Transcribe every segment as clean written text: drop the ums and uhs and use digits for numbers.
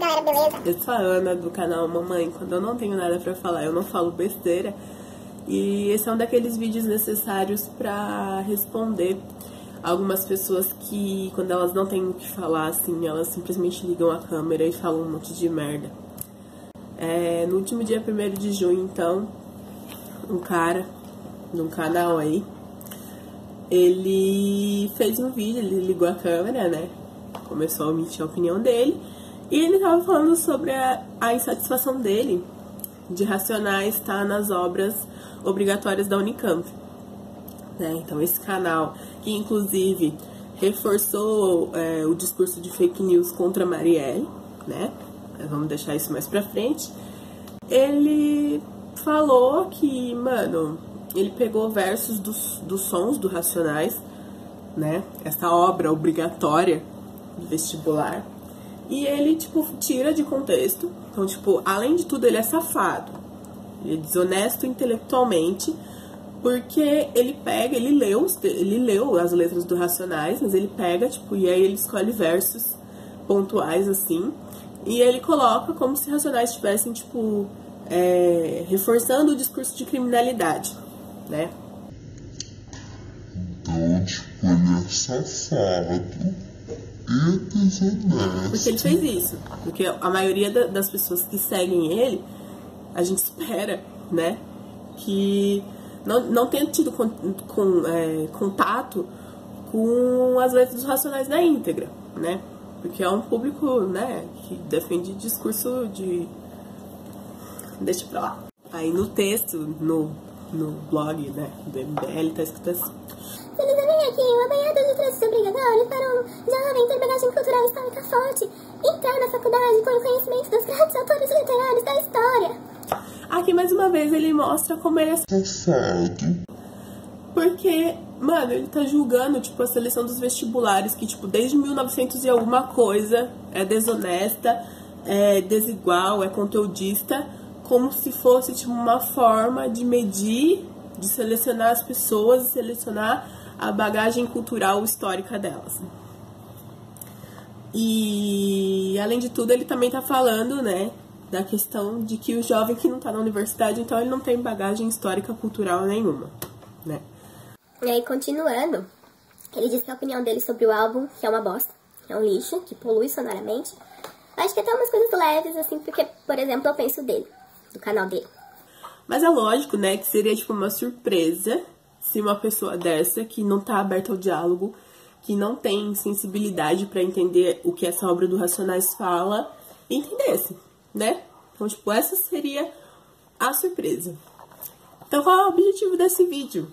galera, beleza? Eu sou a Ana, do canal Mamãe. Quando eu não tenho nada pra falar, eu não falo besteira. E esse é um daqueles vídeos necessários pra responder algumas pessoas que, quando elas não têm o que falar, assim, elas simplesmente ligam a câmera e falam um monte de merda. No último dia 1º de junho, então, um cara, num canal aí, ele fez um vídeo, ele ligou a câmera, né? Começou a emitir a opinião dele. E ele tava falando sobre a insatisfação dele de Racionais estar nas obras obrigatórias da Unicamp. Então esse canal, que inclusive reforçou o discurso de fake news contra a Marielle, né? Vamos deixar isso mais pra frente. Ele falou que, mano, ele pegou versos dos sons do Racionais, né? Essa obra obrigatória do vestibular. E ele, tipo, tira de contexto. Então, tipo, além de tudo, ele é safado. Ele é desonesto intelectualmente. Porque ele pega, ele leu as letras do Racionais, mas ele pega, tipo, e aí ele escolhe versos pontuais, assim. E ele coloca como se Racionais estivessem, tipo, reforçando o discurso de criminalidade, né? Então, tipo, ele é safado. Porque ele fez isso. Porque a maioria das pessoas que seguem ele, a gente espera, né, que não tenha tido contato com as letras dos Racionais na íntegra, né? Porque é um público, né, que defende discurso de... Deixa pra lá. Aí no texto, no blog, né, do MBL, tá escrito assim: Feliz também aqui, uma banhada de trânsito obrigatório para um jovem ter bagagem cultural histórica forte, entrar na faculdade com o conhecimento dos grandes autores literários da história. Aqui, mais uma vez, ele mostra como ele é safado. Porque, mano, ele tá julgando, tipo, a seleção dos vestibulares, que, tipo, desde 1900 e alguma coisa, é desonesta, é desigual, é conteudista, como se fosse, tipo, uma forma de medir, de selecionar as pessoas e selecionar a bagagem cultural histórica delas. E, além de tudo, ele também tá falando, né, da questão de que o jovem que não tá na universidade, então ele não tem bagagem histórica cultural nenhuma, né? E aí, continuando, ele diz que a opinião dele sobre o álbum, que é uma bosta, é um lixo, que polui sonoramente. Acho que até umas coisas leves, assim, porque, por exemplo, eu penso dele, do canal dele. Mas é lógico, né, que seria, tipo, uma surpresa se uma pessoa dessa, que não tá aberta ao diálogo, que não tem sensibilidade pra entender o que essa obra do Racionais fala, entendesse, né? Então, tipo, essa seria a surpresa. Então, qual é o objetivo desse vídeo?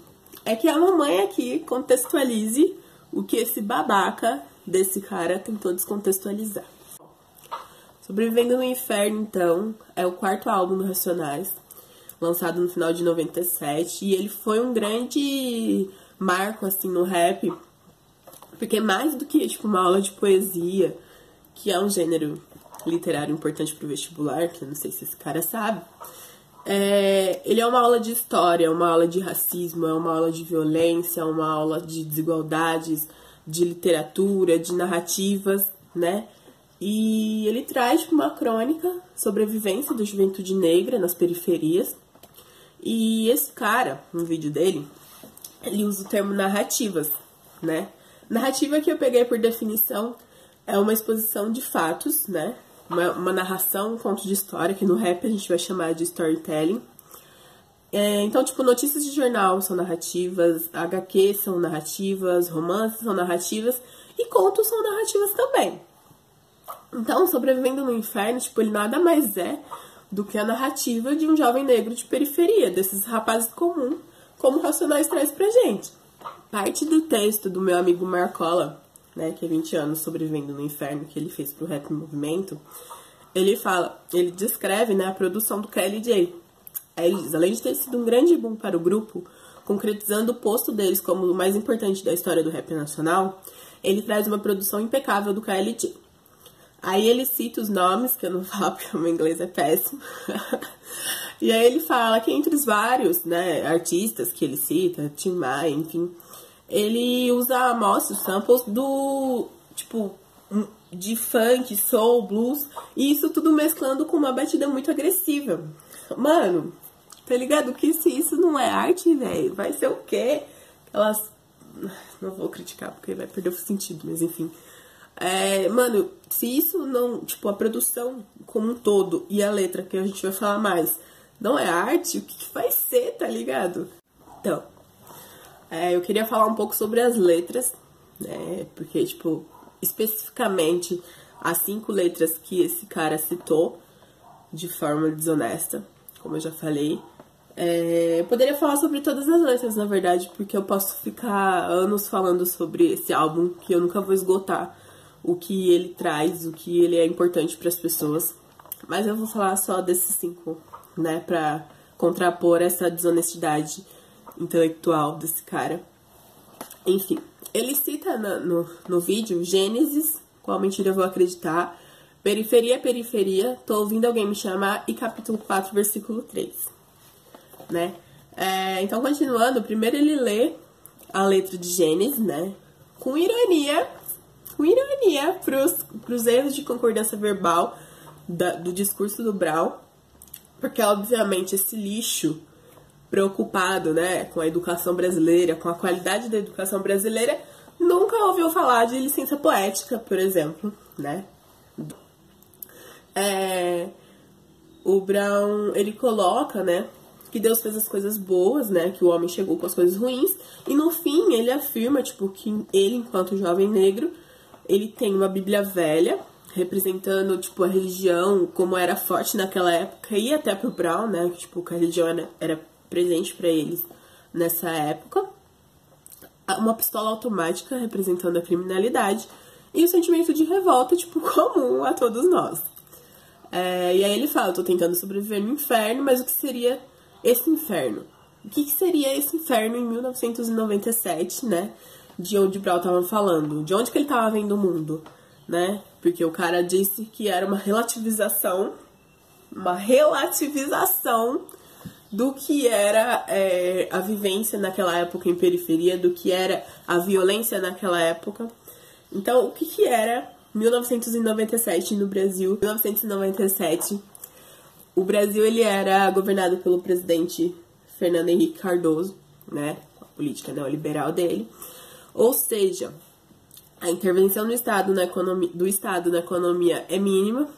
É que a mamãe aqui contextualize o que esse babaca desse cara tentou descontextualizar. Sobrevivendo no Inferno, então, é o 4º álbum do Racionais, lançado no final de 97, e ele foi um grande marco, assim, no rap, porque mais do que, tipo, uma aula de poesia, que é um gênero literário importante pro vestibular, que eu não sei se esse cara sabe, ele é uma aula de história, é uma aula de racismo, é uma aula de violência, é uma aula de desigualdades, de literatura, de narrativas, né? E ele traz, tipo, uma crônica sobre a vivência da juventude negra nas periferias. E esse cara, no vídeo dele, ele usa o termo narrativas, né? Narrativa, que eu peguei por definição, é uma exposição de fatos, né? Uma narração, um conto de história, que no rap a gente vai chamar de storytelling. Então, tipo, notícias de jornal são narrativas, HQ são narrativas, romances são narrativas e contos são narrativas também. Então, Sobrevivendo no Inferno, tipo, ele nada mais é do que a narrativa de um jovem negro de periferia, desses rapazes comuns, como Racionais traz pra gente. Parte do texto do meu amigo Marcola, né, que é 20 anos Sobrevivendo no Inferno, que ele fez pro Rap Movimento, ele descreve, né, a produção do KLJ. Aí ele diz: além de ter sido um grande boom para o grupo, concretizando o posto deles como o mais importante da história do rap nacional, ele traz uma produção impecável do KLJ. Aí ele cita os nomes, que eu não falo porque o meu inglês é péssimo. E aí ele fala que entre os vários, né, artistas que ele cita, Tim Maia, enfim, ele usa amostras, samples do, tipo, de funk, soul, blues, e isso tudo mesclando com uma batida muito agressiva. Mano, tá ligado? Que se isso não é arte, velho, vai ser o quê? Elas... Não vou criticar porque vai perder o sentido, mas enfim. Mano, se isso não... Tipo, a produção como um todo e a letra, que a gente vai falar mais, não é arte, o que vai ser, tá ligado? Então, eu queria falar um pouco sobre as letras, né? Porque, tipo, especificamente as 5 letras que esse cara citou de forma desonesta, como eu já falei. Eu poderia falar sobre todas as letras, na verdade, porque eu posso ficar anos falando sobre esse álbum, que eu nunca vou esgotar o que ele traz, o que ele é importante para as pessoas. Mas eu vou falar só desses 5, né, pra contrapor essa desonestidade intelectual desse cara. Enfim, ele cita no vídeo Gênesis, qual mentira eu vou acreditar, Periferia, Periferia, Tô ouvindo alguém me chamar, e capítulo 4, versículo 3, né? Então, continuando, primeiro ele lê a letra de Gênesis, né, com ironia pros erros de concordância verbal do discurso do Brown, porque, obviamente, esse lixo preocupado, né, com a educação brasileira, com a qualidade da educação brasileira, nunca ouviu falar de licença poética, por exemplo, né? O Brown, ele coloca, né, que Deus fez as coisas boas, né, que o homem chegou com as coisas ruins, e no fim ele afirma, tipo, que ele, enquanto jovem negro, ele tem uma Bíblia velha, representando, tipo, a religião como era forte naquela época, e até pro Brown, né, que, tipo, que a religião era presente para eles nessa época, uma pistola automática representando a criminalidade e o sentimento de revolta, tipo, comum a todos nós. E aí ele fala, eu tô tentando sobreviver no inferno, mas o que seria esse inferno? O que seria esse inferno em 1997, né, de onde o Brown tava falando? De onde que ele tava vendo o mundo, né? Porque o cara disse que era uma relativização do que era a vivência naquela época em periferia, do que era a violência naquela época. Então, o que era 1997 no Brasil? 1997, o Brasil ele era governado pelo presidente Fernando Henrique Cardoso, né? A política neoliberal dele. Ou seja, a intervenção do Estado na economia é mínima.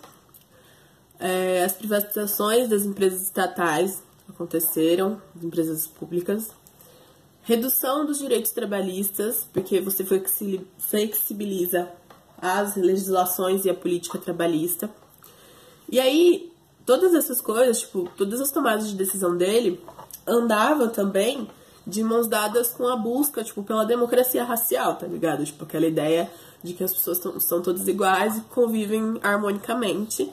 As privatizações das empresas estatais aconteceram, das empresas públicas. Redução dos direitos trabalhistas, porque você flexibiliza as legislações e a política trabalhista. E aí, todas essas coisas, tipo, todas as tomadas de decisão dele andavam também de mãos dadas com a busca, tipo, pela democracia racial, tá ligado? Tipo, aquela ideia de que as pessoas são todas iguais e convivem harmonicamente.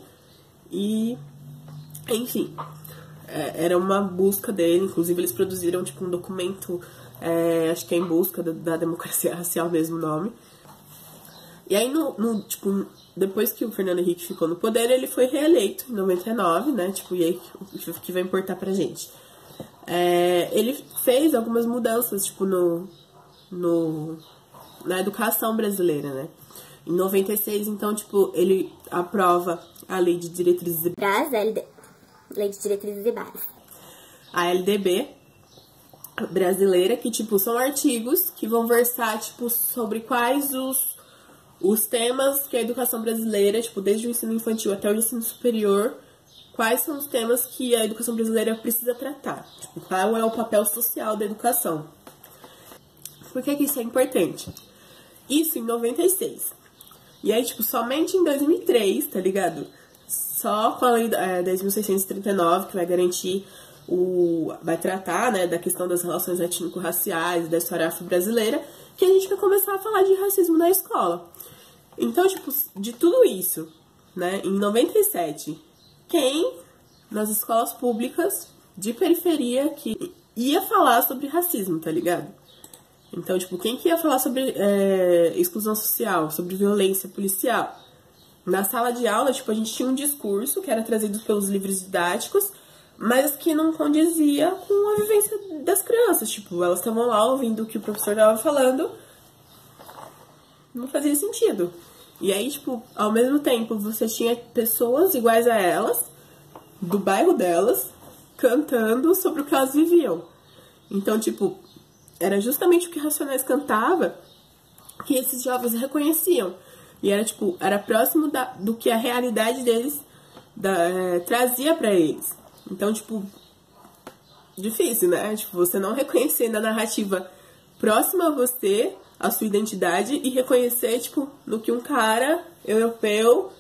E, enfim, era uma busca dele. Inclusive, eles produziram, tipo, um documento, acho que é Em Busca da Democracia Racial, mesmo nome. E aí, tipo, depois que o Fernando Henrique ficou no poder, ele foi reeleito em 99, né? Tipo, e aí, o que vai importar pra gente? Ele fez algumas mudanças, tipo, na educação brasileira, né? Em 96, então, tipo, ele aprova a Lei de Diretrizes e Bases. Lei de Diretrizes e Bases. A LDB brasileira, que, tipo, são artigos que vão versar, tipo, sobre quais os temas que a educação brasileira, tipo, desde o ensino infantil até o ensino superior, quais são os temas que a educação brasileira precisa tratar. Tipo, qual é o papel social da educação. Por que isso é importante? Isso em 96. E aí, tipo, somente em 2003, tá ligado? Só com a lei 10.639, que vai garantir vai tratar, né, da questão das relações étnico-raciais, da história afro-brasileira, que a gente vai começar a falar de racismo na escola. Então, tipo, de tudo isso, né, em 97, quem nas escolas públicas de periferia que ia falar sobre racismo, tá ligado? Então, tipo, quem que ia falar sobre exclusão social, sobre violência policial? Na sala de aula, tipo, a gente tinha um discurso que era trazido pelos livros didáticos, mas que não condizia com a vivência das crianças. Tipo, elas estavam lá ouvindo o que o professor estava falando, não fazia sentido. E aí, tipo, ao mesmo tempo, você tinha pessoas iguais a elas, do bairro delas, cantando sobre o que elas viviam. Então, tipo, era justamente o que Racionais cantava que esses jovens reconheciam. E era, tipo, era próximo do que a realidade deles trazia pra eles. Então, tipo, difícil, né? Tipo, você não reconhecer na narrativa próxima a você, a sua identidade, e reconhecer, tipo, no que um cara europeu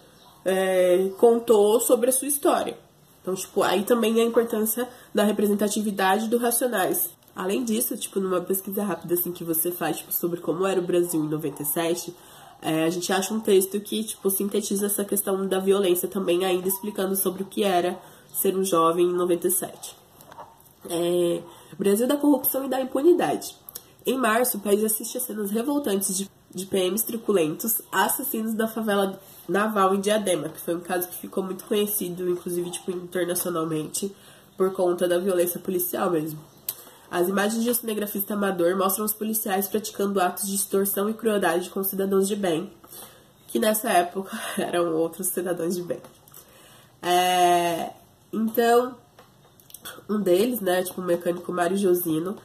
contou sobre a sua história. Então, tipo, aí também é a importância da representatividade do Racionais. Além disso, tipo, numa pesquisa rápida, assim, que você faz, tipo, sobre como era o Brasil em 97, a gente acha um texto que, tipo, sintetiza essa questão da violência também, ainda explicando sobre o que era ser um jovem em 97. Brasil da corrupção e da impunidade. Em março, o país assiste a cenas revoltantes de PMs truculentos, assassinos da favela naval em Diadema, que foi um caso que ficou muito conhecido, inclusive, tipo, internacionalmente, por conta da violência policial mesmo. As imagens de um cinegrafista amador mostram os policiais praticando atos de extorsão e crueldade com cidadãos de bem, que nessa época eram outros cidadãos de bem. Então, um deles, né, tipo o mecânico Mário Josino,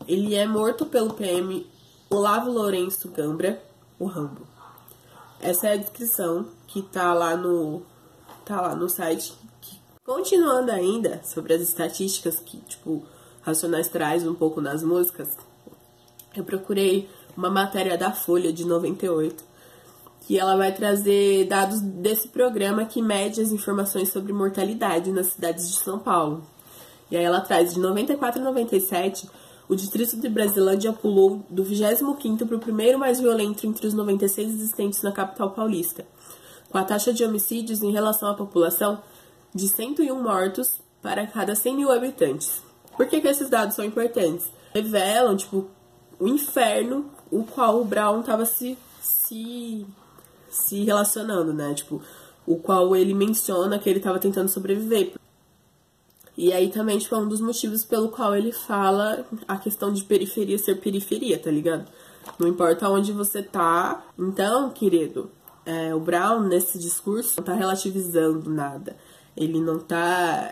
ele é morto pelo PM Olavo Lourenço Gambra, o Rambo. Essa é a descrição que tá lá no site. Continuando ainda sobre as estatísticas que, tipo, Racionais traz um pouco nas músicas, eu procurei uma matéria da Folha de 98, que ela vai trazer dados desse programa que mede as informações sobre mortalidade nas cidades de São Paulo. E aí ela traz de 94 a 97, o distrito de Brasilândia pulou do 25º para o primeiro mais violento entre os 96 existentes na capital paulista, com a taxa de homicídios em relação à população de 101 mortos para cada 100 mil habitantes. Por que esses dados são importantes? Revelam, tipo, o inferno o qual o Brown estava se relacionando, né? Tipo, o qual ele menciona que ele estava tentando sobreviver. E aí também, tipo, é um dos motivos pelo qual ele fala a questão de periferia ser periferia, tá ligado? Não importa onde você tá. Então, querido, o Brown, nesse discurso, não tá relativizando nada. Ele não tá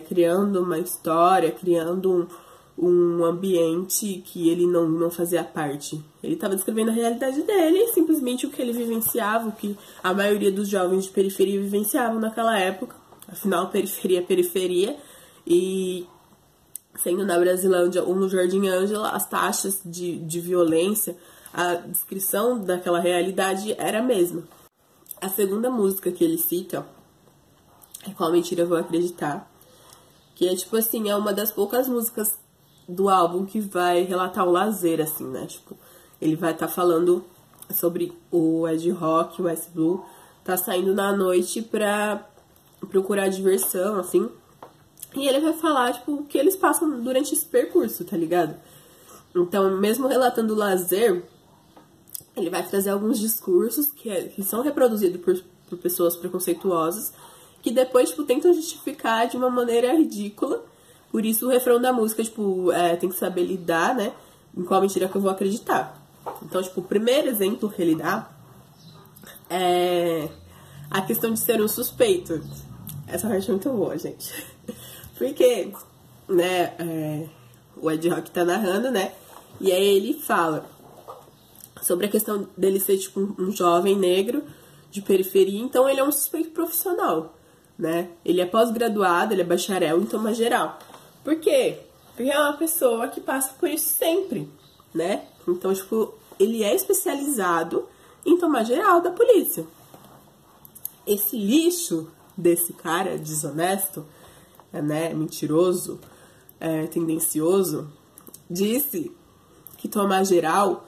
criando uma história, criando um ambiente que ele não fazia parte. Ele estava descrevendo a realidade dele, simplesmente o que ele vivenciava, o que a maioria dos jovens de periferia vivenciavam naquela época. Afinal, periferia é periferia. E sendo na Brasilândia ou no Jardim Ângela, as taxas de violência, a descrição daquela realidade era a mesma. A segunda música que ele cita é Qual Mentira Eu Vou Acreditar, que é tipo assim, é uma das poucas músicas do álbum que vai relatar o lazer, assim, né? Tipo, ele vai estar falando sobre o Ed Rock, o Ice Blue, tá saindo na noite pra procurar diversão, assim. E ele vai falar, tipo, o que eles passam durante esse percurso, tá ligado? Então, mesmo relatando o lazer, ele vai trazer alguns discursos que são reproduzidos por pessoas preconceituosas, que depois, tipo, tentam justificar de uma maneira ridícula. Por isso o refrão da música, tipo, tem que saber lidar, né? Em qual mentira que eu vou acreditar. Então, tipo, o primeiro exemplo que ele dá é a questão de ser um suspeito. Essa parte é muito boa, gente. Porque, né, o Ed Rock tá narrando, né? E aí ele fala sobre a questão dele ser, tipo, um jovem negro de periferia. Então, ele é um suspeito profissional, né? Ele é pós-graduado, ele é bacharel em toma geral. Por quê? Porque é uma pessoa que passa por isso sempre, né? Então, tipo, ele é especializado em tomar geral da polícia. Esse lixo desse cara desonesto, né, mentiroso, tendencioso, disse que tomar geral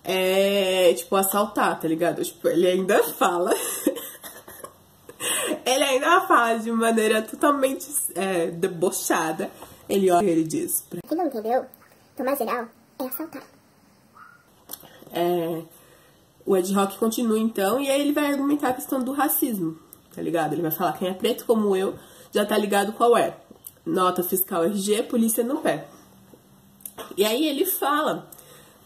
é, tipo, assaltar, tá ligado? Tipo, ele ainda fala... ele ainda fala de maneira totalmente debochada. Ele olha e ele diz... Quem não entendeu, tomar geral é assaltar. O Ed Rock continua, então, e aí ele vai argumentar a questão do racismo, tá ligado? Ele vai falar, quem é preto como eu já tá ligado qual é. Nota fiscal RG, polícia no pé. E aí ele fala,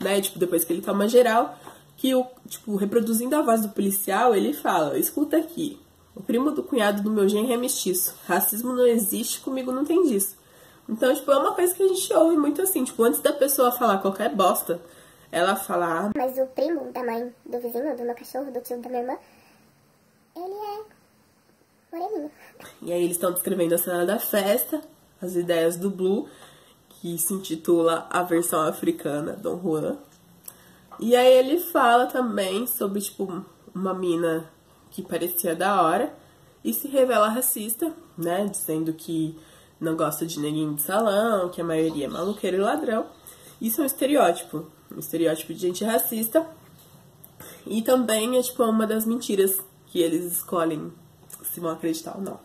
né, tipo, depois que ele toma geral, que, tipo, reproduzindo a voz do policial, ele fala: escuta aqui, o primo do cunhado do meu genro é mestiço. Racismo não existe, comigo não tem disso. Então, tipo, é uma coisa que a gente ouve muito assim, tipo, antes da pessoa falar qualquer bosta, ela fala: mas o primo da mãe do vizinho, do meu cachorro, do tio da minha irmã, ele é moreninho. E aí eles estão descrevendo a cena da festa, as ideias do Blue, que se intitula A Versão Africana, Dom Juan. E aí ele fala também sobre, tipo, uma mina que parecia da hora e se revela racista, né? Dizendo que não gosta de neguinho de salão, que a maioria é maluqueiro e ladrão. Isso é um estereótipo de gente racista. E também é, tipo, uma das mentiras que eles escolhem se vão acreditar ou não.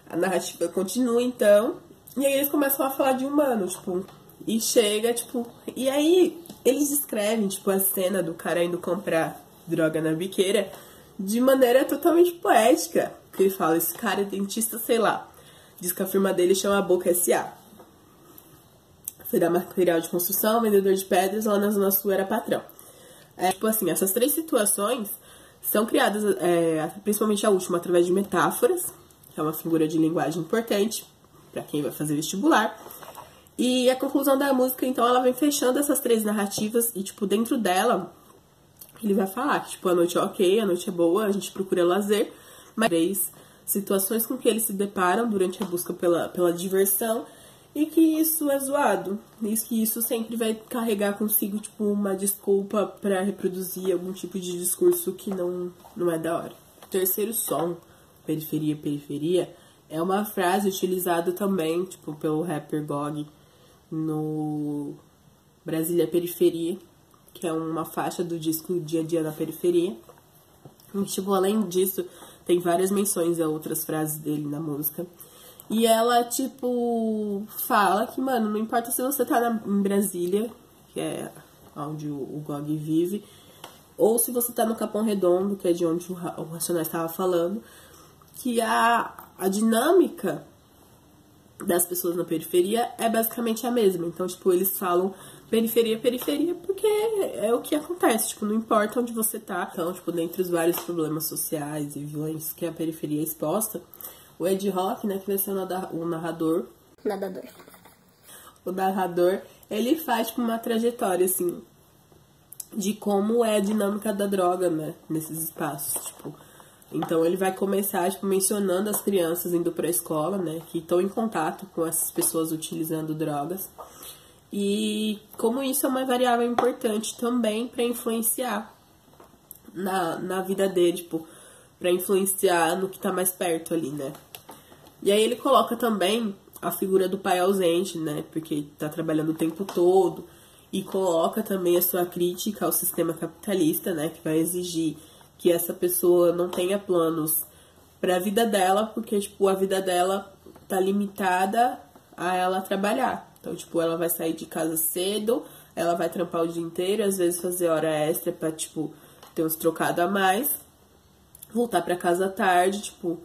A narrativa continua, então, e aí eles começam a falar de humano, tipo, e chega, tipo, e aí eles descrevem, tipo, a cena do cara indo comprar droga na biqueira de maneira totalmente poética. Que ele fala: esse cara é dentista, sei lá. Diz que a firma dele chama Boca S.A. Será material de construção, vendedor de pedras, lá na Zona Sul era patrão. Tipo assim, essas três situações são criadas, principalmente a última, através de metáforas, que é uma figura de linguagem importante para quem vai fazer vestibular. E a conclusão da música, então, ela vem fechando essas três narrativas e, tipo, dentro dela, ele vai falar que, tipo, a noite é ok, a noite é boa, a gente procura lazer, mas três situações com que eles se deparam durante a busca pela diversão e que isso é zoado. E que isso sempre vai carregar consigo, tipo, uma desculpa para reproduzir algum tipo de discurso que não é da hora. O terceiro som, periferia, periferia, é uma frase utilizada também, tipo, pelo rapper GOG no Brasília Periferia, que é uma faixa do disco Dia a Dia na Periferia. E, tipo, além disso, tem várias menções a outras frases dele na música. E ela, tipo, fala que, mano, não importa se você tá em Brasília, que é onde o GOG vive, ou se você tá no Capão Redondo, que é de onde o Racionais estava falando, que a dinâmica das pessoas na periferia é basicamente a mesma. Então, tipo, eles falam periferia, periferia, porque é o que acontece, tipo, não importa onde você tá. Então, tipo, dentre os vários problemas sociais e violências que a periferia é exposta, o Ed Rock, né, que vai ser o narrador. O narrador, ele faz, tipo, uma trajetória, assim, de como é a dinâmica da droga, né, nesses espaços, tipo. Então ele vai começar, tipo, mencionando as crianças indo pra escola, né, que estão em contato com essas pessoas utilizando drogas. E como isso é uma variável importante também para influenciar na vida dele, tipo, para influenciar no que tá mais perto ali, né. E aí ele coloca também a figura do pai ausente, né, porque tá trabalhando o tempo todo, e coloca também a sua crítica ao sistema capitalista, né, que vai exigir que essa pessoa não tenha planos para a vida dela, porque, tipo, a vida dela tá limitada a ela trabalhar. Então, tipo, ela vai sair de casa cedo, ela vai trampar o dia inteiro, às vezes fazer hora extra pra, tipo, ter uns trocados a mais, voltar pra casa à tarde, tipo,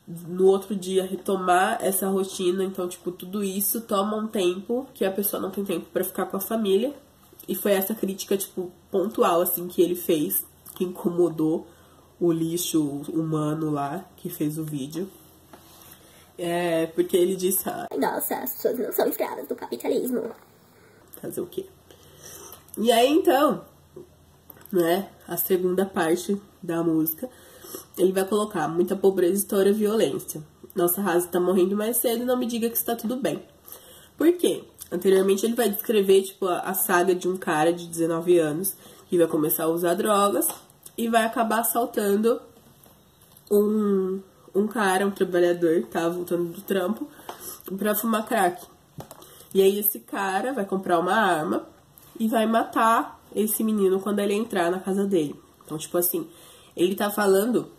no outro dia retomar essa rotina. Então, tipo, tudo isso toma um tempo que a pessoa não tem tempo pra ficar com a família. E foi essa crítica, tipo, pontual, assim, que ele fez, que incomodou o lixo humano lá, que fez o vídeo. Porque ele disse... nossa, as pessoas não são escravas do capitalismo. Fazer o quê? E aí, então, né, a segunda parte da música, ele vai colocar: muita pobreza, história, violência. Nossa raça tá morrendo mais cedo, não me diga que está tudo bem. Por quê? Anteriormente ele vai descrever, tipo, a saga de um cara de 19 anos que vai começar a usar drogas e vai acabar assaltando um cara, um trabalhador que tava voltando do trampo pra fumar crack. E aí esse cara vai comprar uma arma e vai matar esse menino quando ele entrar na casa dele. Então, tipo assim, ele tá falando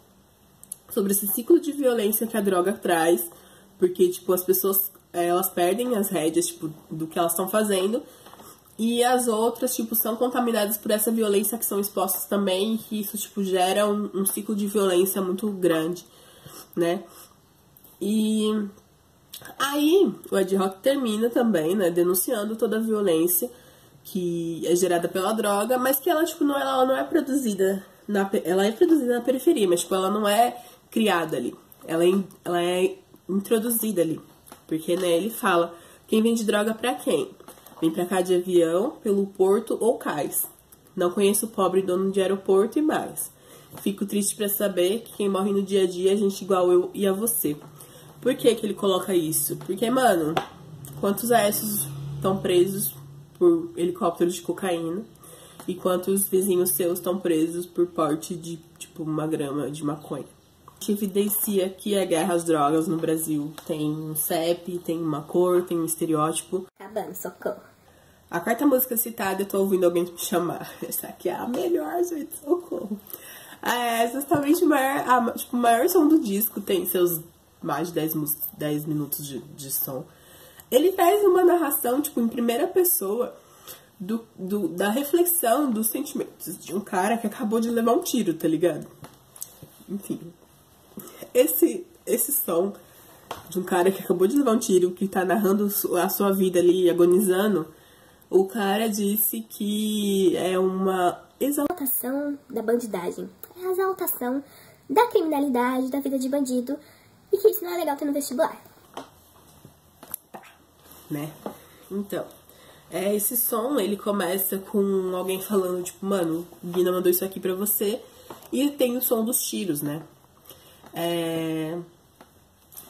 sobre esse ciclo de violência que a droga traz, porque, tipo, as pessoas, elas perdem as rédeas, tipo, do que elas estão fazendo, e as outras, tipo, são contaminadas por essa violência que são expostas também, e que isso, tipo, gera um ciclo de violência muito grande, né? E aí o Ed Rock termina também, né, denunciando toda a violência que é gerada pela droga, mas que ela, tipo, ela não é produzida ela é produzida na periferia, mas, tipo, ela não é criada ali. Ela é introduzida ali. Porque, né, ele fala, quem vende droga pra quem? Vem pra cá de avião, pelo porto ou cais. Não conheço o pobre dono de aeroporto e mais. Fico triste pra saber que quem morre no dia a dia é gente igual eu e a você. Por que que ele coloca isso? Porque, mano, quantos aécios estão presos por helicópteros de cocaína? E quantos vizinhos seus estão presos por porte de, tipo, 1 grama de maconha? A gente evidencia que a guerra às drogas no Brasil tem um CEP, tem uma cor, tem um estereótipo. Acabando, socorro. A quarta música citada, eu tô ouvindo alguém me chamar. Essa aqui é a melhor, gente, socorro. É justamente o maior som do disco, tem seus mais de 10 minutos de som. Ele traz uma narração, tipo, em primeira pessoa, da reflexão dos sentimentos de um cara que acabou de levar um tiro, tá ligado? Enfim, esse som de um cara que acabou de levar um tiro, que tá narrando a sua vida ali, agonizando, o cara disse que é uma Exaltação da bandidagem, é a exaltação da criminalidade, da vida de bandido, e que isso não é legal ter no vestibular. Né? Então, esse som, ele começa com alguém falando, tipo, mano, o Guina mandou isso aqui pra você, e tem o som dos tiros, né?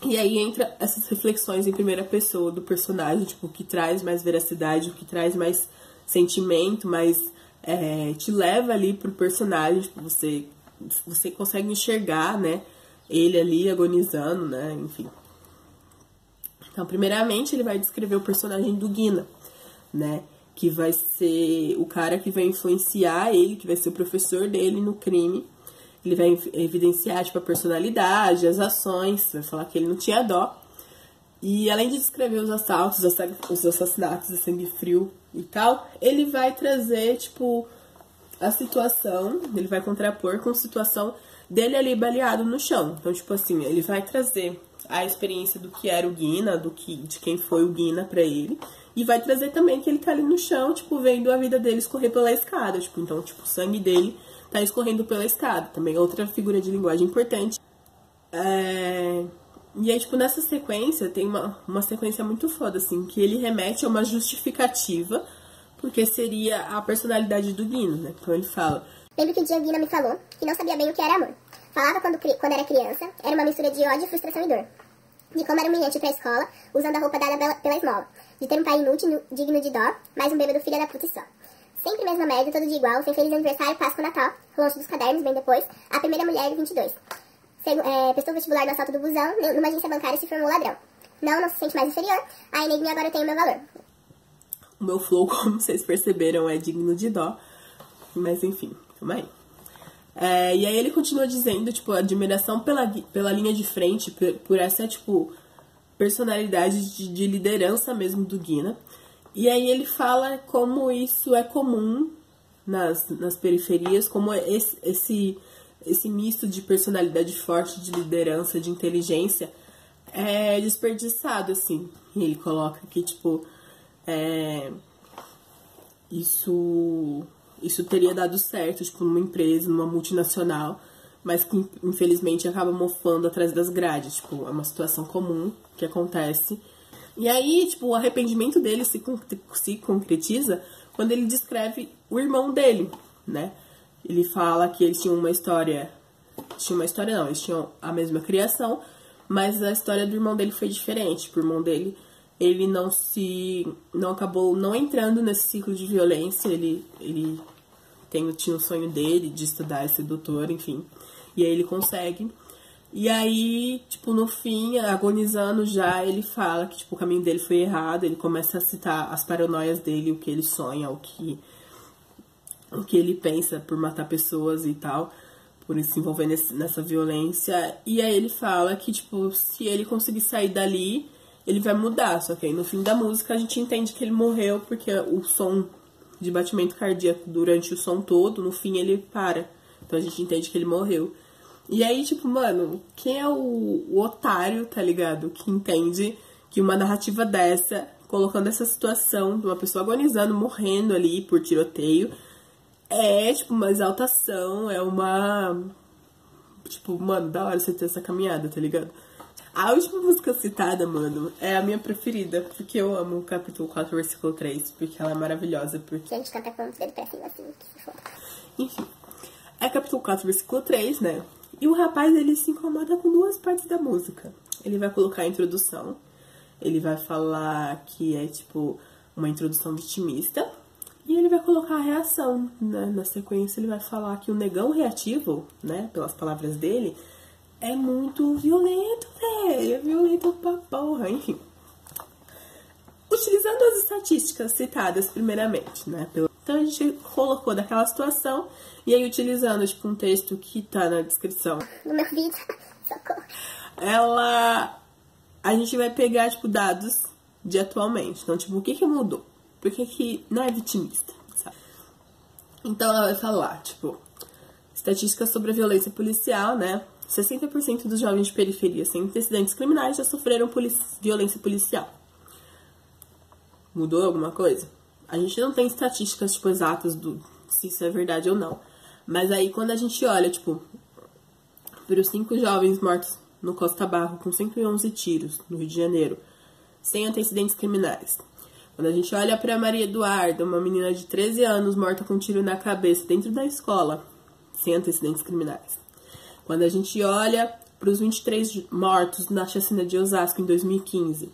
E aí entra essas reflexões em primeira pessoa do personagem, tipo, o que traz mais veracidade, o que traz mais sentimento, mais te leva ali pro personagem, tipo, você consegue enxergar, né, ele ali agonizando, né, enfim. Então, primeiramente, ele vai descrever o personagem do Guina, né, que vai ser o cara que vai influenciar ele, que vai ser o professor dele no crime. Ele vai evidenciar, tipo, a personalidade, as ações, vai falar que ele não tinha dó. E além de descrever os assaltos, os assassinatos a sangue frio e tal, ele vai trazer, tipo, a situação, ele vai contrapor com a situação dele ali baleado no chão. Então, tipo assim, ele vai trazer a experiência do que era o Guina, de quem foi o Guina pra ele, e vai trazer também que ele tá ali no chão, tipo, vendo a vida dele escorrer pela escada, tipo, então, tipo, o sangue dele tá escorrendo pela escada. Também outra figura de linguagem importante. E aí, tipo, nessa sequência, tem uma sequência muito foda, assim, que ele remete a uma justificativa, porque seria a personalidade do Guina, né? Então ele fala: Lembro que um dia o Guina me falou que não sabia bem o que era amor. Falava quando era criança, era uma mistura de ódio, frustração e dor. De como era humilhante ir pra escola, usando a roupa dada pela esmola. De ter um pai inútil, digno de dó, mais um bêbado filho da puta e só. Sempre mesma média, todo dia igual, sem feliz aniversário, Páscoa, Natal, longe dos cadernos, bem depois, a primeira mulher de 22. Prestou vestibular no assalto do busão, numa agência bancária e se formou ladrão. Não se sente mais inferior, aí neguinho agora eu tenho meu valor. O meu flow, como vocês perceberam, é digno de dó, mas enfim, calma aí. E aí ele continua dizendo, tipo, admiração pela linha de frente, por essa, tipo, personalidade de liderança mesmo do Guina. E aí ele fala como isso é comum nas periferias, como esse misto de personalidade forte, de liderança, de inteligência, é desperdiçado, assim. E ele coloca que, tipo, isso teria dado certo, tipo, numa empresa, numa multinacional, mas que, infelizmente, acaba mofando atrás das grades. Tipo, é uma situação comum que acontece. E aí, tipo, o arrependimento dele se concretiza quando ele descreve o irmão dele, né? Ele fala que eles tinham uma história... não, eles tinham a mesma criação, mas a história do irmão dele foi diferente. O irmão dele, ele não acabou não entrando nesse ciclo de violência, ele tinha o sonho dele de estudar, ser doutor, enfim. E aí ele consegue. E aí, tipo, no fim, agonizando já, ele fala que, tipo, o caminho dele foi errado. Ele começa a citar as paranoias dele, o que ele sonha, o que ele pensa por matar pessoas e tal, por se envolver nessa violência. E aí ele fala que, tipo, se ele conseguir sair dali, ele vai mudar. Só que aí no fim da música a gente entende que ele morreu porque o som de batimento cardíaco durante o som todo, no fim ele para. Então a gente entende que ele morreu. E aí, tipo, mano, quem é o otário, tá ligado? Que entende que uma narrativa dessa colocando essa situação de uma pessoa agonizando, morrendo ali por tiroteio. É, tipo, uma exaltação, é uma... Tipo, mano, da hora você ter essa caminhada, tá ligado? A última música citada, mano, é a minha preferida, porque eu amo o capítulo 4, versículo 3, porque ela é maravilhosa, porque... A gente canta com os dedos pra cima, assim, que se for. Enfim, é capítulo 4, versículo 3, né? E o rapaz, ele se incomoda com duas partes da música. Ele vai colocar a introdução, ele vai falar que é, tipo, uma introdução vitimista, e ele vai colocar a reação, né? Na sequência, ele vai falar que o negão reativo, né, pelas palavras dele, é muito violento, velho. É violento pra porra, enfim. Utilizando as estatísticas citadas primeiramente, né? Então a gente colocou daquela situação e aí utilizando, tipo, um texto que tá na descrição. No meu vídeo, socorro. A gente vai pegar, tipo, dados de atualmente. Então, tipo, o que mudou? Por que não é vitimista, sabe? Então ela vai falar, tipo, estatísticas sobre a violência policial, né? 60% dos jovens de periferia sem antecedentes criminais já sofreram violência policial. Mudou alguma coisa? A gente não tem estatísticas, tipo, exatas se isso é verdade ou não. Mas aí, quando a gente olha, tipo, para os 5 jovens mortos no Costa Barro com 111 tiros, no Rio de Janeiro, sem antecedentes criminais. Quando a gente olha para Maria Eduarda, uma menina de 13 anos morta com um tiro na cabeça dentro da escola, sem antecedentes criminais. Quando a gente olha para os 23 mortos na chacina de Osasco em 2015,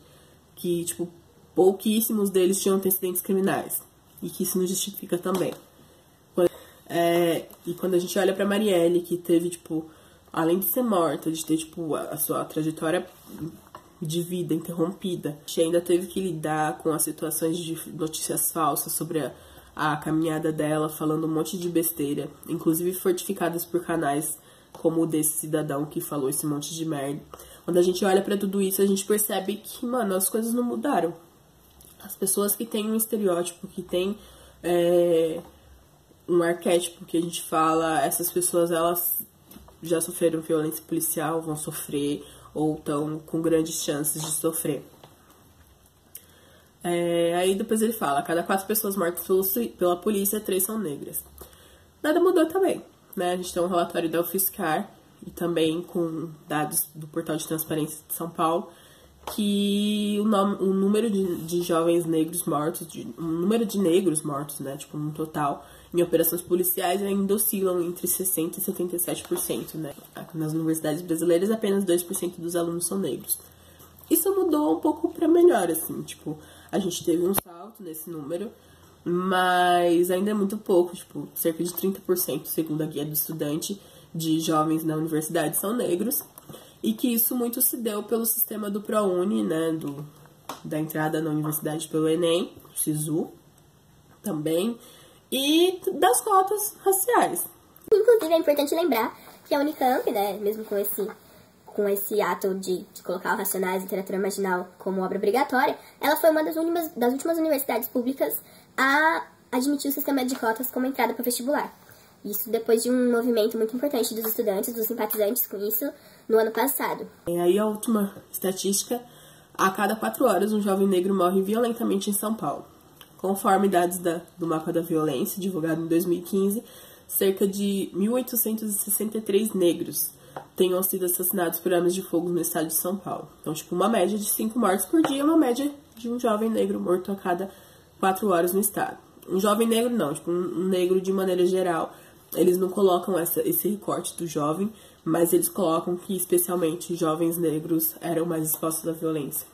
que, tipo, pouquíssimos deles tinham antecedentes criminais, e que isso não justifica também. E quando a gente olha para Marielle, que teve, tipo, além de ser morta, de ter, tipo, a sua trajetória de vida interrompida, a gente ainda teve que lidar com as situações de notícias falsas sobre a caminhada dela, falando um monte de besteira, inclusive fortificadas por canais como o desse cidadão que falou esse monte de merda. Quando a gente olha pra tudo isso, a gente percebe que, mano, as coisas não mudaram. As pessoas que têm um estereótipo, que têm um arquétipo que a gente fala, essas pessoas, elas já sofreram violência policial, vão sofrer, ou estão com grandes chances de sofrer. Aí depois ele fala, a cada 4 pessoas mortas pela polícia, 3 são negras. Nada mudou também. Né? A gente tem um relatório da UFSCar e também com dados do Portal de Transparência de São Paulo que o número de jovens negros mortos, o número de negros mortos, né, tipo, no total, em operações policiais ainda oscilam entre 60% e 77%, né? Nas universidades brasileiras, apenas 2% dos alunos são negros. Isso mudou um pouco para melhor, assim, tipo, a gente teve um salto nesse número, mas ainda é muito pouco, tipo, cerca de 30%, segundo a Guia do Estudante, de jovens na universidade são negros, e que isso muito se deu pelo sistema do ProUni, né, da entrada na universidade pelo Enem, SISU, também, e das cotas raciais. Inclusive, é importante lembrar que a Unicamp, né, mesmo com esse ato de colocar o Racionais e Literatura Marginal como obra obrigatória, ela foi uma das últimas universidades públicas a admitir o sistema de cotas como entrada para o vestibular. Isso depois de um movimento muito importante dos estudantes, dos simpatizantes com isso, no ano passado. E aí a última estatística, a cada 4 horas um jovem negro morre violentamente em São Paulo. Conforme dados do Mapa da Violência, divulgado em 2015, cerca de 1.863 negros tenham sido assassinados por armas de fogo no estado de São Paulo. Então, tipo, uma média de 5 mortes por dia, uma média de um jovem negro morto a cada 4 horas no estado. Um jovem negro não, tipo, um negro de maneira geral. Eles não colocam esse recorte do jovem, mas eles colocam que especialmente jovens negros eram mais expostos à violência.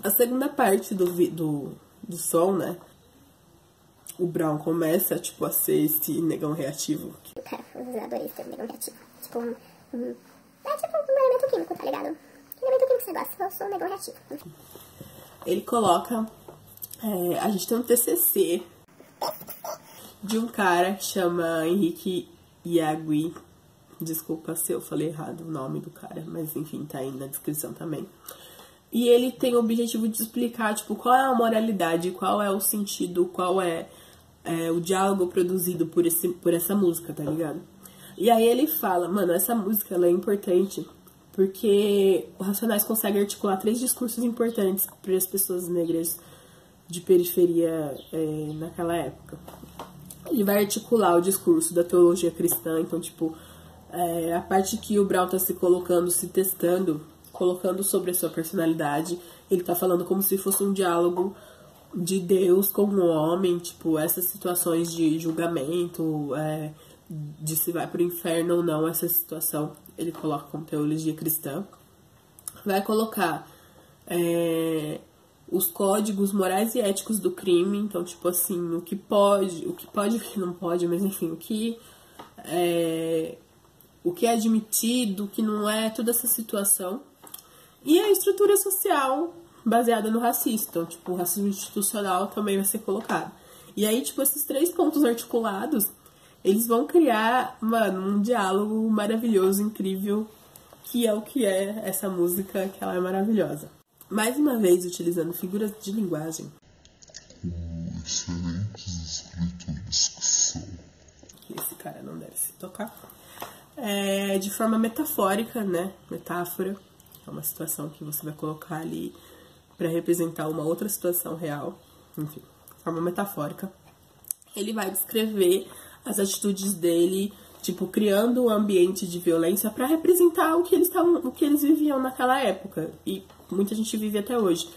A segunda parte do som, né? O Brown começa, tipo, a ser esse negão reativo. Eu adorei esse termo, negão reativo. Tipo, um elemento químico, tá ligado? Que elemento químico você gosta? Eu sou um negão reativo. Ele coloca... a gente tem um TCC de um cara que chama Henrique Iagui. Desculpa se eu falei errado o nome do cara, mas enfim, tá aí na descrição também. E ele tem o objetivo de explicar, tipo, qual é a moralidade, qual é o sentido, qual é o diálogo produzido por essa música, tá ligado? E aí ele fala, mano, essa música ela é importante porque o Racionais consegue articular 3 discursos importantes para as pessoas negras de periferia naquela época. Ele vai articular o discurso da teologia cristã, então, tipo, a parte que o Brown tá se colocando, se testando, colocando sobre a sua personalidade, ele tá falando como se fosse um diálogo de Deus com o homem, tipo, essas situações de julgamento, de se vai pro inferno ou não, essa situação ele coloca como teologia cristã. Vai colocar os códigos morais e éticos do crime, então, tipo assim, o que pode, o que não pode, mas enfim, o que é admitido, o que não é, toda essa situação. E a estrutura social baseada no racismo, então, tipo, o racismo institucional também vai ser colocado. E aí, tipo, esses 3 pontos articulados, eles vão criar, mano, um diálogo maravilhoso, incrível, que é o que é essa música, que ela é maravilhosa. Mais uma vez, utilizando figuras de linguagem. Como excelentes escritores que são. Que esse cara não deve se tocar. De forma metafórica, né? Metáfora. É uma situação que você vai colocar ali para representar uma outra situação real. Enfim, de forma metafórica. Ele vai descrever as atitudes dele, tipo, criando um ambiente de violência para representar o que eles viviam naquela época. E muita gente vive até hoje,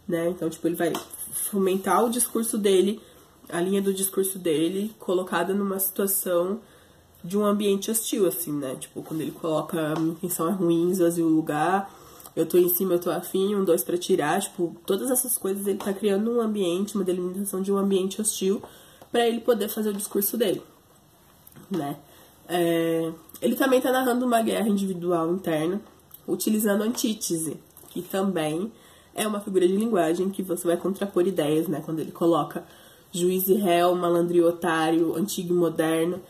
né? Então, tipo, ele vai fomentar o discurso dele, a linha do discurso dele, colocada numa situação de um ambiente hostil, assim, né? Tipo, quando ele coloca a minha intenção é ruim, esvazia o lugar, eu tô em cima, eu tô afim, 1, 2 pra tirar, tipo, todas essas coisas ele tá criando um ambiente, uma delimitação de um ambiente hostil pra ele poder fazer o discurso dele, né? Ele também tá narrando uma guerra individual interna, utilizando a antítese, que também é uma figura de linguagem que você vai contrapor ideias, né? Quando ele coloca juiz e réu, malandro e otário, antigo e moderno.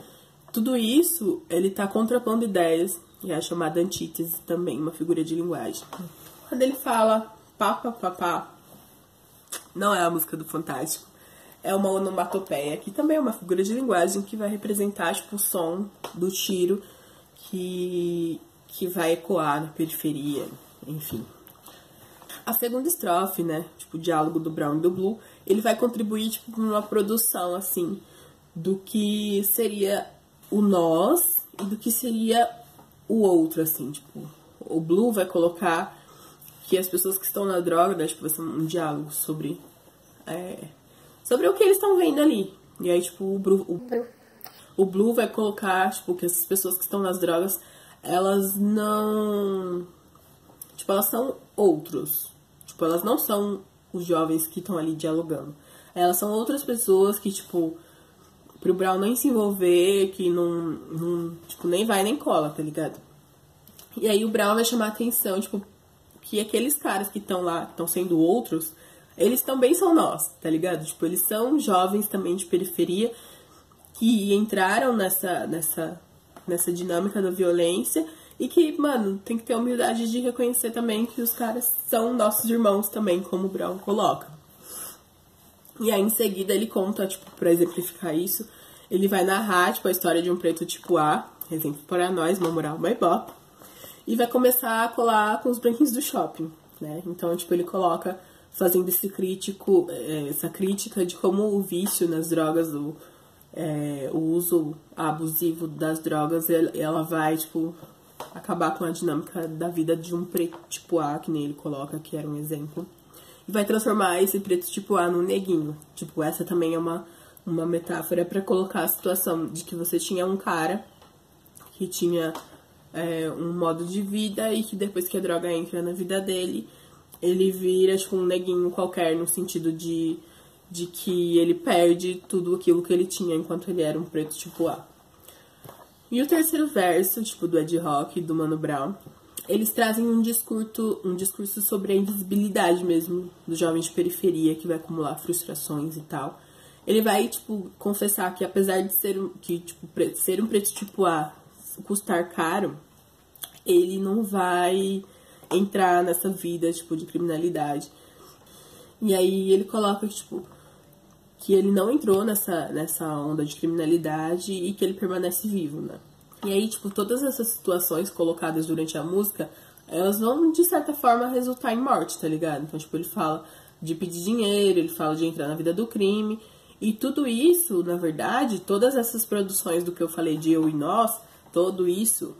Tudo isso, ele tá contrapondo ideias, e é a chamada antítese também, uma figura de linguagem. Quando ele fala pá, pá, pá, pá, não é a música do Fantástico, é uma onomatopeia, que também é uma figura de linguagem que vai representar, tipo, o som do tiro que vai ecoar na periferia, enfim. A segunda estrofe, né, tipo, o diálogo do Brown e do Blue, ele vai contribuir, tipo, para uma produção, assim, do que seria o nós e do que seria o outro, assim, tipo, o Blue vai colocar que as pessoas que estão na droga, né, tipo, vai ser um diálogo sobre o que eles estão vendo ali. E aí, tipo, o Blue vai colocar, tipo, que essas pessoas que estão nas drogas, elas não... Tipo, elas são outros. Tipo, elas não são os jovens que estão ali dialogando. Elas são outras pessoas que, tipo, pro Brown nem se envolver, que não tipo, nem vai nem cola, tá ligado? E aí o Brown vai chamar a atenção, tipo, que aqueles caras que estão lá, que estão sendo outros, eles também são nós, tá ligado? Tipo, eles são jovens também de periferia que entraram nessa dinâmica da violência e que, mano, tem que ter a humildade de reconhecer também que os caras são nossos irmãos também, como o Brown coloca. E aí, em seguida, ele conta, tipo, pra exemplificar isso, ele vai narrar, tipo, a história de um preto tipo A, exemplo para nós, uma moral, uma ibope, e vai começar a colar com os branquinhos do shopping, né? Então, tipo, ele coloca, fazendo essa crítica de como o vício nas drogas, o uso abusivo das drogas, ela vai, tipo, acabar com a dinâmica da vida de um preto tipo A, que nem ele coloca, que era um exemplo. E vai transformar esse preto tipo A num neguinho. Tipo, essa também é uma metáfora pra colocar a situação de que você tinha um cara que tinha um modo de vida e que depois que a droga entra na vida dele, ele vira, tipo, um neguinho qualquer, no sentido de que ele perde tudo aquilo que ele tinha enquanto ele era um preto tipo A. E o terceiro verso, tipo, do Ed Rock e do Mano Brown, eles trazem um discurso sobre a invisibilidade mesmo do jovem de periferia que vai acumular frustrações e tal. Ele vai, tipo, confessar que apesar de ser um preto tipo A custar caro, ele não vai entrar nessa vida, tipo, de criminalidade. E aí ele coloca, tipo, que ele não entrou nessa onda de criminalidade e que ele permanece vivo, né? E aí, tipo, todas essas situações colocadas durante a música elas vão, de certa forma, resultar em morte, tá ligado? Então, tipo, ele fala de pedir dinheiro, ele fala de entrar na vida do crime. E tudo isso, na verdade, todas essas produções do que eu falei de Eu e Nós, tudo isso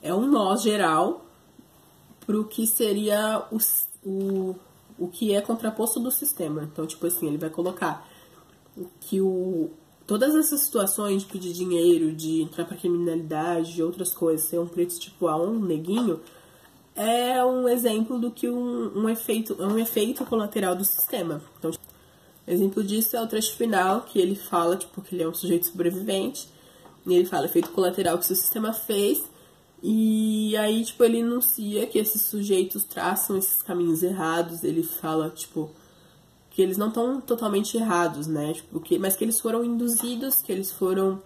é um nós geral pro que seria o que é contraposto do sistema. Então, tipo assim, ele vai colocar que todas essas situações de pedir dinheiro, de entrar pra criminalidade, de outras coisas, ser um preto tipo A, um neguinho, é um exemplo do que um efeito colateral do sistema. Então, exemplo disso é o trecho final, que ele fala, tipo, que ele é um sujeito sobrevivente, e ele fala efeito colateral que o sistema fez, e aí, tipo, ele enuncia que esses sujeitos traçam esses caminhos errados, ele fala, tipo, que eles não estão totalmente errados, né, tipo, mas que eles foram induzidos, que eles foram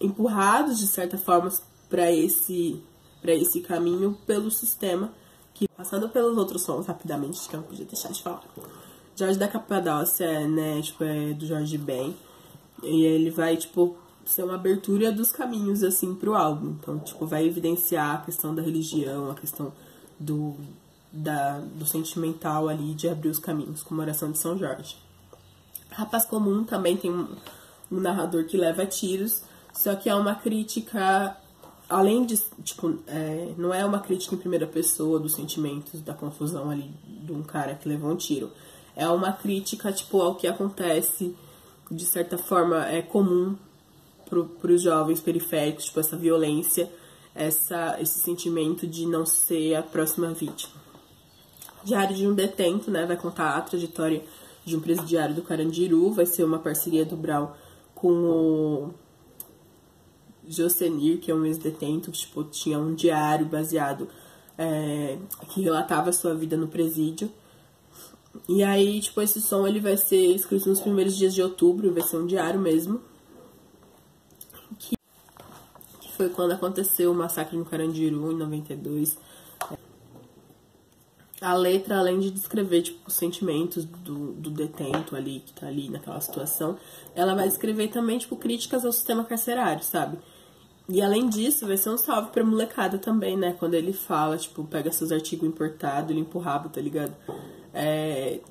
empurrados, de certa forma, para esse caminho pelo sistema, que, passando pelos outros sons rapidamente, que eu não podia deixar de falar. Jorge da Capadócia, né, tipo, é do Jorge Ben, e ele vai, tipo, ser uma abertura dos caminhos, assim, pro álbum. Então, tipo, vai evidenciar a questão da religião, a questão do sentimental ali, de abrir os caminhos, como Oração de São Jorge. Rapaz Comum também tem um narrador que leva tiros, só que é uma crítica, além de, tipo, não é uma crítica em primeira pessoa dos sentimentos, da confusão ali de um cara que levou um tiro. É uma crítica, tipo, ao que acontece, de certa forma, é comum para os jovens periféricos, tipo, essa violência, esse sentimento de não ser a próxima vítima. Diário de um Detento, né, vai contar a trajetória de um presidiário do Carandiru, vai ser uma parceria do Brau com o Josenir, que é um ex-detento, que, tipo, tinha um diário baseado, que relatava a sua vida no presídio. E aí, tipo, esse som ele vai ser escrito nos primeiros dias de outubro, vai ser um diário mesmo. Que foi quando aconteceu o massacre no Carandiru, em 92. A letra, além de descrever, tipo, os sentimentos do detento ali, que tá ali naquela situação, ela vai descrever também, tipo, críticas ao sistema carcerário, sabe? E além disso, vai ser um salve pra molecada também, né? Quando ele fala, tipo, pega seus artigos importados, limpa o rabo, tá ligado?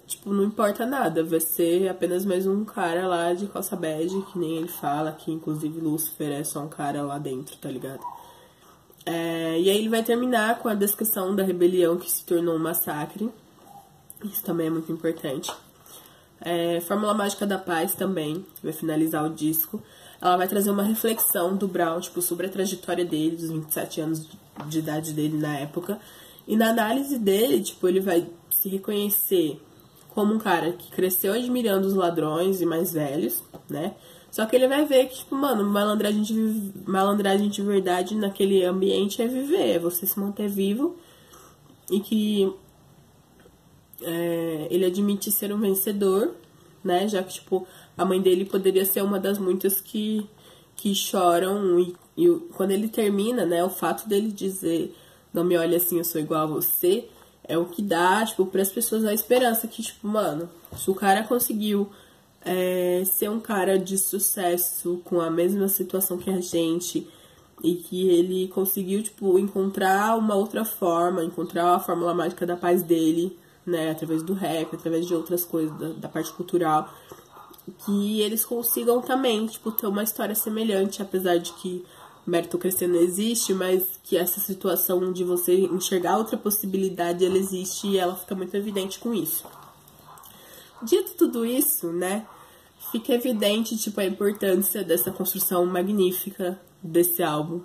Tipo, não importa nada, vai ser apenas mais um cara lá de calça bege, que nem ele fala, que inclusive Lúcifer é só um cara lá dentro, tá ligado? E aí ele vai terminar com a descrição da rebelião que se tornou um massacre, isso também é muito importante. Fórmula Mágica da Paz também, que vai finalizar o disco. Ela vai trazer uma reflexão do Brau, tipo, sobre a trajetória dele, dos 27 anos de idade dele na época. E na análise dele, tipo, ele vai se reconhecer como um cara que cresceu admirando os ladrões e mais velhos, né? Só que ele vai ver que, tipo, mano, malandragem de verdade naquele ambiente é viver, é você se manter vivo. E que ele admite ser um vencedor, né? Já que, tipo, a mãe dele poderia ser uma das muitas que choram. E quando ele termina, né? O fato dele dizer, não me olhe assim, eu sou igual a você, é o que dá, tipo, pras pessoas a esperança que, tipo, mano, se o cara conseguiu ser um cara de sucesso com a mesma situação que a gente e que ele conseguiu, tipo, encontrar uma outra forma, encontrar a fórmula mágica da paz dele, né, através do rap, através de outras coisas, da parte cultural, que eles consigam também, tipo, ter uma história semelhante, apesar de que meritocracia não existe, mas que essa situação de você enxergar outra possibilidade, ela existe e ela fica muito evidente com isso. Dito tudo isso, né, fica evidente, tipo, a importância dessa construção magnífica desse álbum,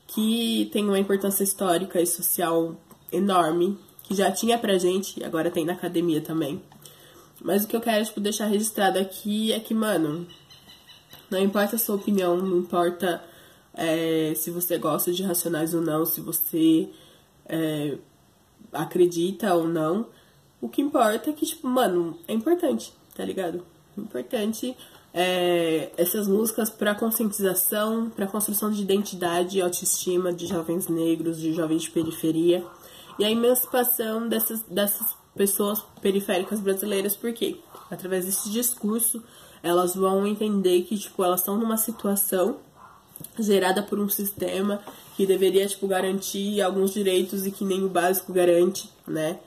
que tem uma importância histórica e social enorme, que já tinha pra gente e agora tem na academia também. Mas o que eu quero, tipo, deixar registrado aqui é que, mano, não importa a sua opinião, não importa se você gosta de Racionais ou não, se você acredita ou não, o que importa é que, tipo, mano, é importante, tá ligado? É importante essas músicas pra conscientização, pra construção de identidade e autoestima de jovens negros, de jovens de periferia, e a emancipação dessas pessoas periféricas brasileiras, porque através desse discurso elas vão entender que, tipo, elas estão numa situação gerada por um sistema que deveria, tipo, garantir alguns direitos e que nem o básico garante, né?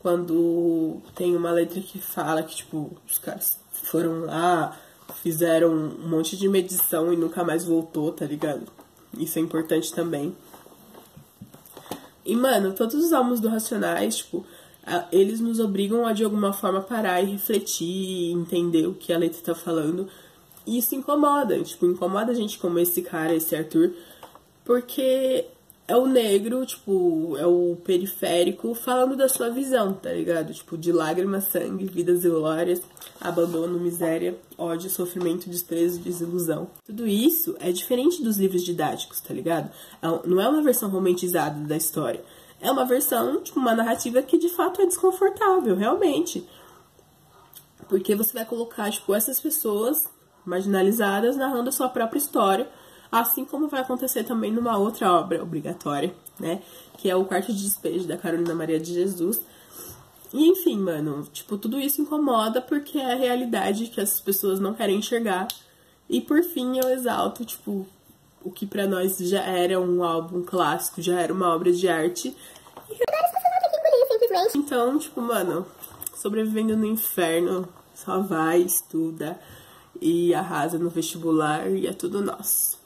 Quando tem uma letra que fala que, tipo, os caras foram lá, fizeram um monte de medição e nunca mais voltou, tá ligado? Isso é importante também. E, mano, todos os álbuns do Racionais, tipo, eles nos obrigam a, de alguma forma, parar e refletir e entender o que a letra tá falando. E isso incomoda, tipo, incomoda a gente como esse cara, esse Arthur, porque é o negro, tipo, é o periférico falando da sua visão, tá ligado? Tipo, de lágrimas, sangue, vidas e glórias, abandono, miséria, ódio, sofrimento, desprezo, desilusão. Tudo isso é diferente dos livros didáticos, tá ligado? Não é uma versão romantizada da história. É uma versão, tipo, uma narrativa que de fato é desconfortável, realmente. Porque você vai colocar, tipo, essas pessoas marginalizadas narrando a sua própria história, assim como vai acontecer também numa outra obra obrigatória, né? Que é o Quarto de Despejo, da Carolina Maria de Jesus. E enfim, mano, tipo, tudo isso incomoda porque é a realidade que essas pessoas não querem enxergar. E por fim, eu exalto, tipo, o que pra nós já era um álbum clássico, já era uma obra de arte. Então, tipo, mano, sobrevivendo no inferno, só vai, estuda e arrasa no vestibular e é tudo nosso.